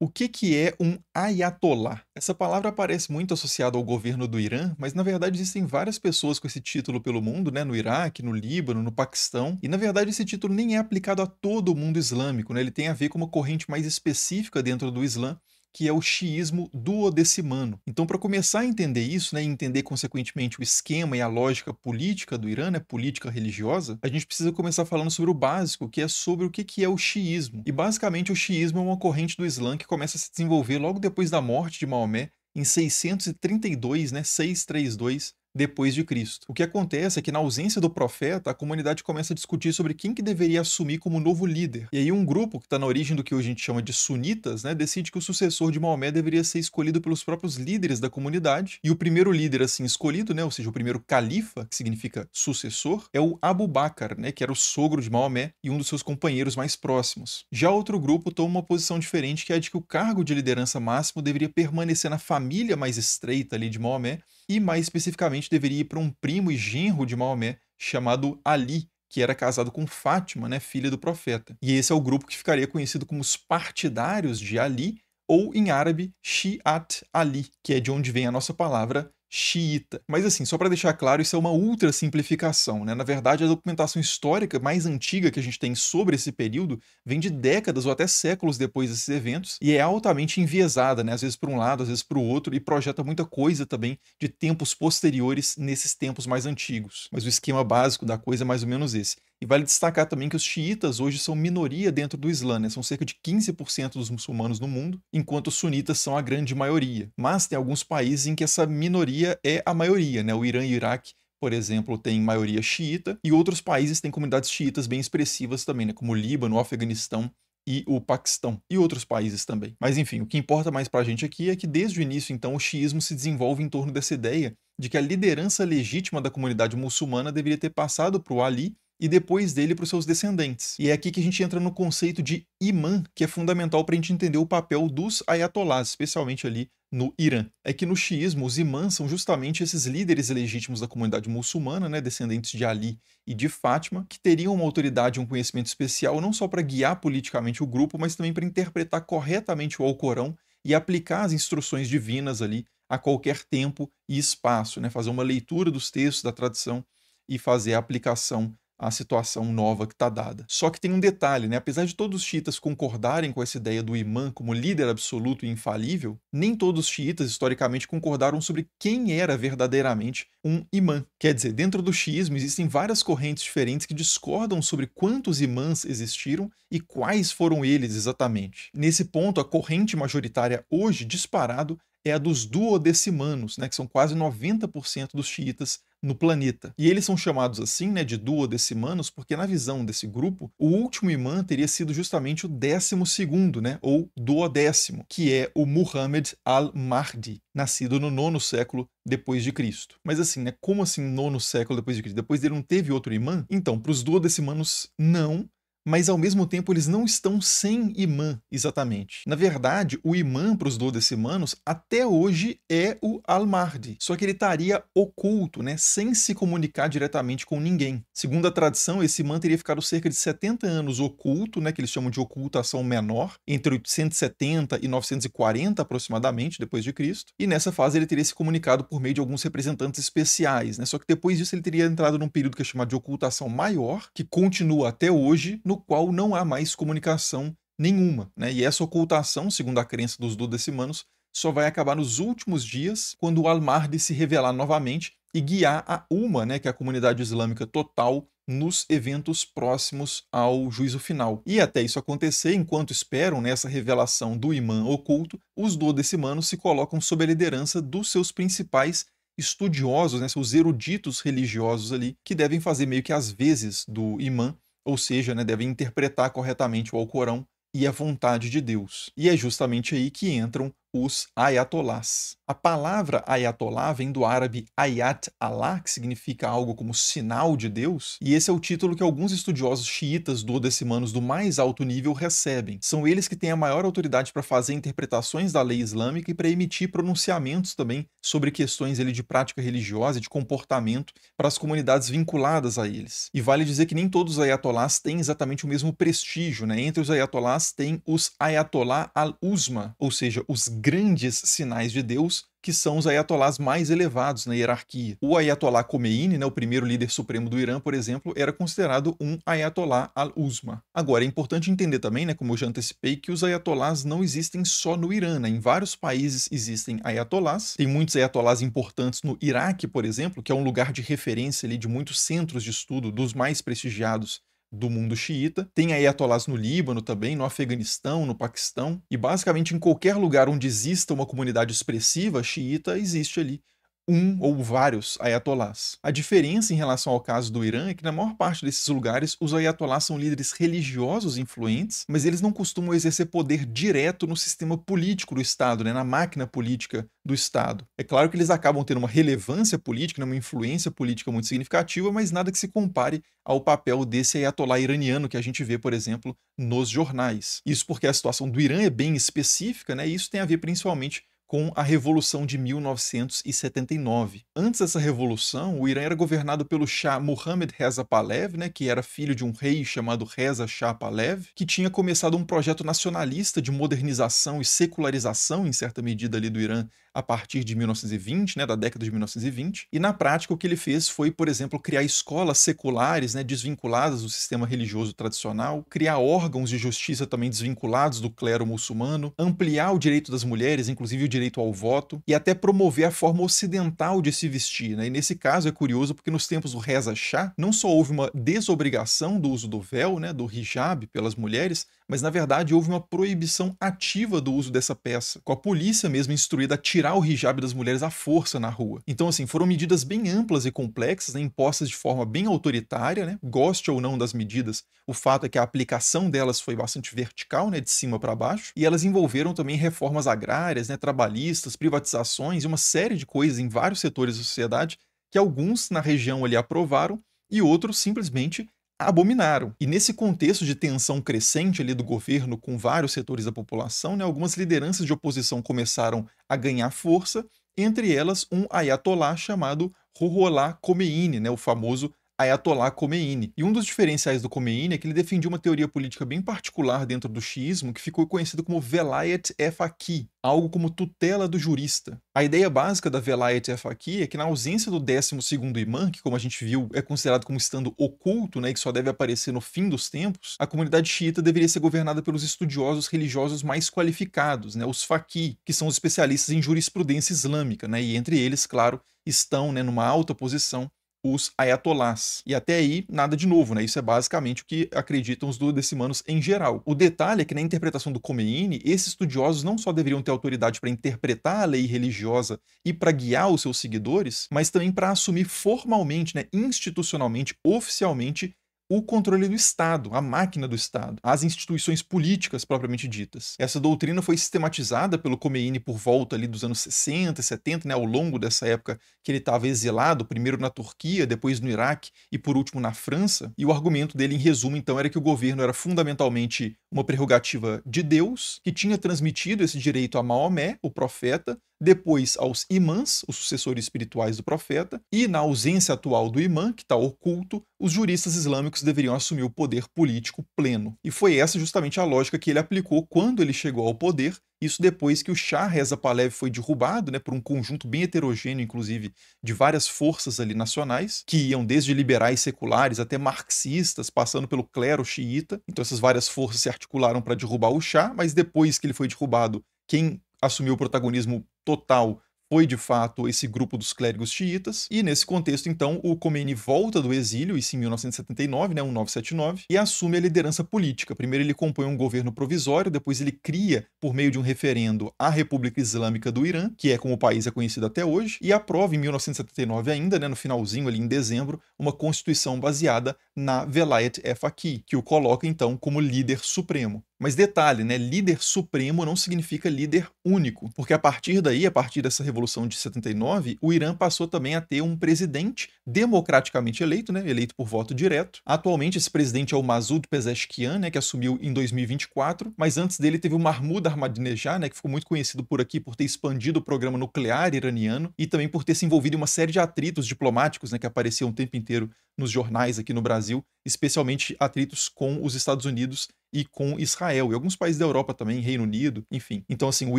O que é um ayatollah? Essa palavra aparece muito associada ao governo do Irã, mas na verdade existem várias pessoas com esse título pelo mundo, né? No Iraque, no Líbano, no Paquistão. E na verdade esse título nem é aplicado a todo o mundo islâmico, né? Ele tem a ver com uma corrente mais específica dentro do Islã, que é o xiismo duodecimano. Então, para começar a entender isso, né, e entender consequentemente o esquema e a lógica política do Irã, né, política religiosa, a gente precisa começar falando sobre o básico, que é sobre o que é o xiismo. E basicamente o xiismo é uma corrente do Islã que começa a se desenvolver logo depois da morte de Maomé, em 632, né, 632 depois de Cristo. O que acontece é que na ausência do profeta, a comunidade começa a discutir sobre quem que deveria assumir como novo líder. E aí um grupo que está na origem do que hoje a gente chama de sunitas, né, decide que o sucessor de Maomé deveria ser escolhido pelos próprios líderes da comunidade. E o primeiro líder assim escolhido, né, ou seja, o primeiro califa, que significa sucessor, é o Abu Bakr, né, que era o sogro de Maomé e um dos seus companheiros mais próximos. Já outro grupo toma uma posição diferente, que é a de que o cargo de liderança máximo deveria permanecer na família mais estreita ali de Maomé, e mais especificamente deveria ir para um primo e genro de Maomé chamado Ali, que era casado com Fátima, né, filha do profeta. E esse é o grupo que ficaria conhecido como os partidários de Ali, ou em árabe, Shi'at Ali, que é de onde vem a nossa palavra xiita. Mas assim, só para deixar claro, isso é uma ultra simplificação, né? Na verdade, a documentação histórica mais antiga que a gente tem sobre esse período vem de décadas ou até séculos depois desses eventos e é altamente enviesada, né? Às vezes para um lado, às vezes para o outro, e projeta muita coisa também de tempos posteriores nesses tempos mais antigos. Mas o esquema básico da coisa é mais ou menos esse. E vale destacar também que os xiitas hoje são minoria dentro do Islã, né? São cerca de 15% dos muçulmanos no mundo, enquanto os sunitas são a grande maioria. Mas tem alguns países em que essa minoria é a maioria, né? O Irã e o Iraque, por exemplo, tem maioria xiita, e outros países têm comunidades xiitas bem expressivas também, né? Como o Líbano, o Afeganistão e o Paquistão, e outros países também. Mas enfim, o que importa mais pra gente aqui é que desde o início, então, o xiismo se desenvolve em torno dessa ideia de que a liderança legítima da comunidade muçulmana deveria ter passado para o Ali e depois dele para os seus descendentes. E é aqui que a gente entra no conceito de imã, que é fundamental para a gente entender o papel dos ayatollahs, especialmente ali no Irã. É que no xiismo, os imãs são justamente esses líderes legítimos da comunidade muçulmana, né, descendentes de Ali e de Fátima, que teriam uma autoridade e um conhecimento especial não só para guiar politicamente o grupo, mas também para interpretar corretamente o Alcorão e aplicar as instruções divinas ali a qualquer tempo e espaço, né? Fazer uma leitura dos textos da tradição e fazer a aplicação à situação nova que está dada. Só que tem um detalhe, né? Apesar de todos os xiitas concordarem com essa ideia do imã como líder absoluto e infalível, nem todos os xiitas historicamente concordaram sobre quem era verdadeiramente um imã. Quer dizer, dentro do xiismo existem várias correntes diferentes que discordam sobre quantos imãs existiram e quais foram eles exatamente. Nesse ponto, a corrente majoritária hoje, disparado, é a dos duodecimanos, né, que são quase 90% dos xiitas no planeta. E eles são chamados assim, né, de duodecimanos, porque na visão desse grupo, o último imã teria sido justamente o 12º, né, ou duodécimo, que é o Muhammad al-Mahdi, nascido no 9º século depois de Cristo. Mas assim, né, como assim 9º século depois de Cristo? Depois dele não teve outro imã? Então, para os duodecimanos, não, mas ao mesmo tempo eles não estão sem imã, exatamente. Na verdade, o imã para os duodecimanos até hoje é o Al-Mahdi, só que ele estaria oculto, né, sem se comunicar diretamente com ninguém. Segundo a tradição, esse imã teria ficado cerca de 70 anos oculto, né, que eles chamam de ocultação menor, entre 870 e 940 aproximadamente depois de Cristo, e nessa fase ele teria se comunicado por meio de alguns representantes especiais, né, só que depois disso ele teria entrado num período que é chamado de ocultação maior, que continua até hoje, no qual não há mais comunicação nenhuma, né? E essa ocultação, segundo a crença dos duodecimanos, só vai acabar nos últimos dias, quando o Al-Mahdi se revelar novamente e guiar a Umma, né, que é a comunidade islâmica total, nos eventos próximos ao juízo final. E até isso acontecer, enquanto esperam nessa revelação do imã oculto, os duodecimanos se colocam sob a liderança dos seus principais estudiosos, né, seus eruditos religiosos ali, que devem fazer meio que as vezes do imã, ou seja, né, devem interpretar corretamente o Alcorão e a vontade de Deus. E é justamente aí que entram os ayatolás. A palavra ayatolá vem do árabe ayat Allah, que significa algo como sinal de Deus, e esse é o título que alguns estudiosos xiitas duodecimanos do mais alto nível recebem. São eles que têm a maior autoridade para fazer interpretações da lei islâmica e para emitir pronunciamentos também sobre questões de prática religiosa e de comportamento para as comunidades vinculadas a eles. E vale dizer que nem todos os ayatolás têm exatamente o mesmo prestígio, né? Entre os ayatolás tem os ayatollah al-uzma, ou seja, os grandes sinais de Deus, que são os ayatolás mais elevados na hierarquia. O Ayatollah Khomeini, né, o primeiro líder supremo do Irã, por exemplo, era considerado um ayatollah al-uzma. Agora, é importante entender também, né, como eu já antecipei, que os ayatolás não existem só no Irã, né? Em vários países existem ayatolás. Tem muitos ayatolás importantes no Iraque, por exemplo, que é um lugar de referência ali, de muitos centros de estudo, dos mais prestigiados do mundo xiita. Tem ayatolás no Líbano também, no Afeganistão, no Paquistão, e basicamente em qualquer lugar onde exista uma comunidade expressiva xiita, existe ali um ou vários ayatolás. A diferença em relação ao caso do Irã é que na maior parte desses lugares os ayatolás são líderes religiosos influentes, mas eles não costumam exercer poder direto no sistema político do Estado, né, na máquina política do Estado. É claro que eles acabam tendo uma relevância política, uma influência política muito significativa, mas nada que se compare ao papel desse ayatolá iraniano que a gente vê, por exemplo, nos jornais. Isso porque a situação do Irã é bem específica, né, e isso tem a ver principalmente com a Revolução de 1979. Antes dessa revolução, o Irã era governado pelo Shah Mohammad Reza Pahlavi, né, que era filho de um rei chamado Reza Shah Pahlavi, que tinha começado um projeto nacionalista de modernização e secularização, em certa medida, ali do Irã, a partir de 1920, né, da década de 1920, e na prática o que ele fez foi, por exemplo, criar escolas seculares, né, desvinculadas do sistema religioso tradicional, criar órgãos de justiça também desvinculados do clero muçulmano, ampliar o direito das mulheres, inclusive o direito ao voto, e até promover a forma ocidental de se vestir, né? E nesse caso é curioso porque nos tempos do Reza Shah não só houve uma desobrigação do uso do véu, né, do hijab pelas mulheres, mas na verdade houve uma proibição ativa do uso dessa peça, com a polícia mesmo instruída a tirar o hijab das mulheres à força na rua. Então, assim, foram medidas bem amplas e complexas, né, impostas de forma bem autoritária, né? Goste ou não das medidas, o fato é que a aplicação delas foi bastante vertical, né, de cima para baixo, e elas envolveram também reformas agrárias, né, trabalhistas, privatizações e uma série de coisas em vários setores da sociedade que alguns na região ali aprovaram e outros simplesmente abominaram. E nesse contexto de tensão crescente ali do governo com vários setores da população, né, algumas lideranças de oposição começaram a ganhar força, entre elas um ayatolá chamado Ruhollah Khomeini, né, o famoso Ayatollah Khomeini. E um dos diferenciais do Khomeini é que ele defendia uma teoria política bem particular dentro do xiismo que ficou conhecido como Velayat-e-Faqih, algo como tutela do jurista. A ideia básica da Velayat-e-Faqih é que na ausência do 12º imã, que como a gente viu é considerado como estando oculto, né, e que só deve aparecer no fim dos tempos, a comunidade xiita deveria ser governada pelos estudiosos religiosos mais qualificados, né, os faqih, que são os especialistas em jurisprudência islâmica, né, e entre eles, claro, estão, né, numa alta posição os ayatolás. E até aí, nada de novo, né? Isso é basicamente o que acreditam os duodecimanos em geral. O detalhe é que na interpretação do Khomeini, esses estudiosos não só deveriam ter autoridade para interpretar a lei religiosa e para guiar os seus seguidores, mas também para assumir formalmente, né, institucionalmente, oficialmente, o controle do Estado, a máquina do Estado, as instituições políticas propriamente ditas. Essa doutrina foi sistematizada pelo Khomeini por volta ali dos anos 60 e 70, né, ao longo dessa época que ele estava exilado, primeiro na Turquia, depois no Iraque e por último na França. E o argumento dele, em resumo, então, era que o governo era fundamentalmente uma prerrogativa de Deus, que tinha transmitido esse direito a Maomé, o profeta, depois aos imãs, os sucessores espirituais do profeta, e na ausência atual do imã, que está oculto, os juristas islâmicos deveriam assumir o poder político pleno. E foi essa justamente a lógica que ele aplicou quando ele chegou ao poder, isso depois que o Shah Reza Pahlavi foi derrubado, né, por um conjunto bem heterogêneo, inclusive, de várias forças ali nacionais, que iam desde liberais seculares até marxistas, passando pelo clero xiita. Então essas várias forças se articularam para derrubar o Shah, mas depois que ele foi derrubado, quem assumiu o protagonismo total foi de fato esse grupo dos clérigos xiitas, e nesse contexto então o Khomeini volta do exílio, isso em 1979, né, 1979, e assume a liderança política. Primeiro ele compõe um governo provisório, depois ele cria, por meio de um referendo, a República Islâmica do Irã, que é como o país é conhecido até hoje, e aprova em 1979 ainda, né, no finalzinho ali em dezembro, uma constituição baseada na Velayat-e-Faqih, que o coloca então como líder supremo. Mas detalhe, né, líder supremo não significa líder único, porque a partir daí, a partir dessa revolução de 79, o Irã passou também a ter um presidente democraticamente eleito, né, eleito por voto direto. Atualmente esse presidente é o Masoud Pezeshkian, né, que assumiu em 2024, mas antes dele teve o Mahmoud Ahmadinejad, né, que ficou muito conhecido por aqui por ter expandido o programa nuclear iraniano e também por ter se envolvido em uma série de atritos diplomáticos, né, que apareciam o tempo inteiro nos jornais aqui no Brasil, especialmente atritos com os Estados Unidos e com Israel, e alguns países da Europa também, Reino Unido, enfim. Então, assim, o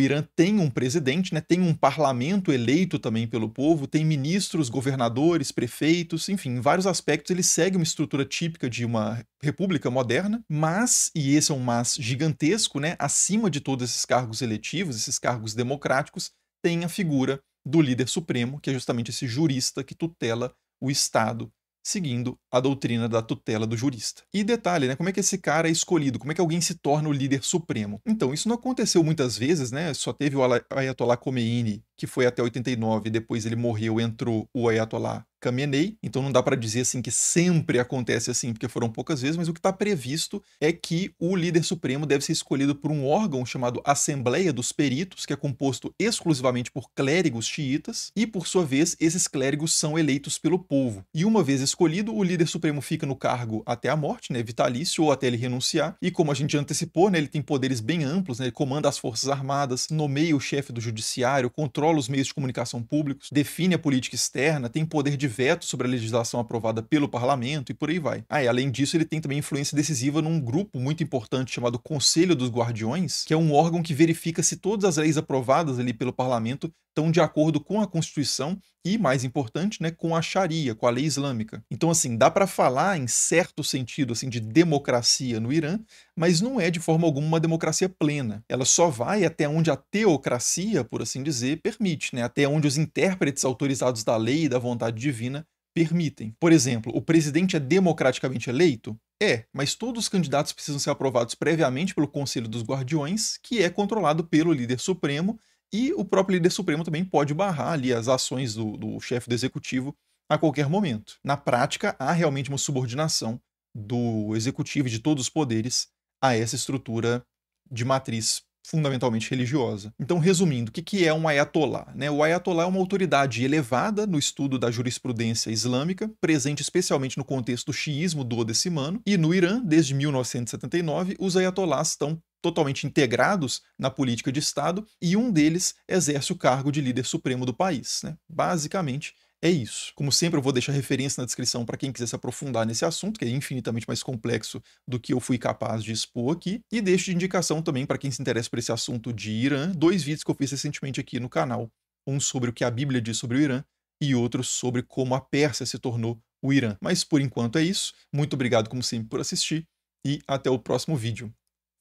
Irã tem um presidente, né, tem um parlamento eleito também pelo povo, tem ministros, governadores, prefeitos, enfim, em vários aspectos ele segue uma estrutura típica de uma república moderna, mas, e esse é um mas gigantesco, né, acima de todos esses cargos eletivos, esses cargos democráticos, tem a figura do líder supremo, que é justamente esse jurista que tutela o Estado, seguindo a doutrina da tutela do jurista. E detalhe, né, como é que esse cara é escolhido? Como é que alguém se torna o líder supremo? Então, isso não aconteceu muitas vezes, né? Só teve o Ayatollah Khomeini, que foi até 89, depois ele morreu, entrou o Ayatollah Khamenei, então não dá para dizer assim que sempre acontece assim, porque foram poucas vezes, mas o que está previsto é que o líder supremo deve ser escolhido por um órgão chamado Assembleia dos Peritos, que é composto exclusivamente por clérigos xiitas, e por sua vez esses clérigos são eleitos pelo povo. E uma vez escolhido, o líder supremo fica no cargo até a morte, né, vitalício, ou até ele renunciar, e como a gente antecipou, né, ele tem poderes bem amplos, né, ele comanda as forças armadas, nomeia o chefe do judiciário, controla os meios de comunicação públicos, define a política externa, tem poder de veto sobre a legislação aprovada pelo parlamento e por aí vai. E além disso, ele tem também influência decisiva num grupo muito importante chamado Conselho dos Guardiões, que é um órgão que verifica se todas as leis aprovadas ali pelo parlamento estão de acordo com a Constituição e, mais importante, né, com a Sharia, com a lei islâmica. Então, assim, dá para falar em certo sentido assim de democracia no Irã, mas não é de forma alguma uma democracia plena. Ela só vai até onde a teocracia, por assim dizer, permite, né? Até onde os intérpretes autorizados da lei e da vontade divina permitem. Por exemplo, o presidente é democraticamente eleito? É, mas todos os candidatos precisam ser aprovados previamente pelo Conselho dos Guardiões, que é controlado pelo líder supremo, e o próprio líder supremo também pode barrar ali as ações do chefe do executivo a qualquer momento. Na prática, há realmente uma subordinação do executivo e de todos os poderes a essa estrutura de matriz fundamentalmente religiosa. Então, resumindo, o que é um ayatollah? Né? O ayatollah é uma autoridade elevada no estudo da jurisprudência islâmica, presente especialmente no contexto do xiismo duodecimano, e no Irã, desde 1979, os ayatollahs estão totalmente integrados na política de Estado e um deles exerce o cargo de líder supremo do país. Né? Basicamente, é isso. Como sempre, eu vou deixar referência na descrição para quem quiser se aprofundar nesse assunto, que é infinitamente mais complexo do que eu fui capaz de expor aqui. E deixo de indicação também para quem se interessa por esse assunto de Irã, 2 vídeos que eu fiz recentemente aqui no canal. Um sobre o que a Bíblia diz sobre o Irã e outro sobre como a Pérsia se tornou o Irã. Mas por enquanto é isso. Muito obrigado, como sempre, por assistir e até o próximo vídeo.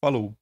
Falou!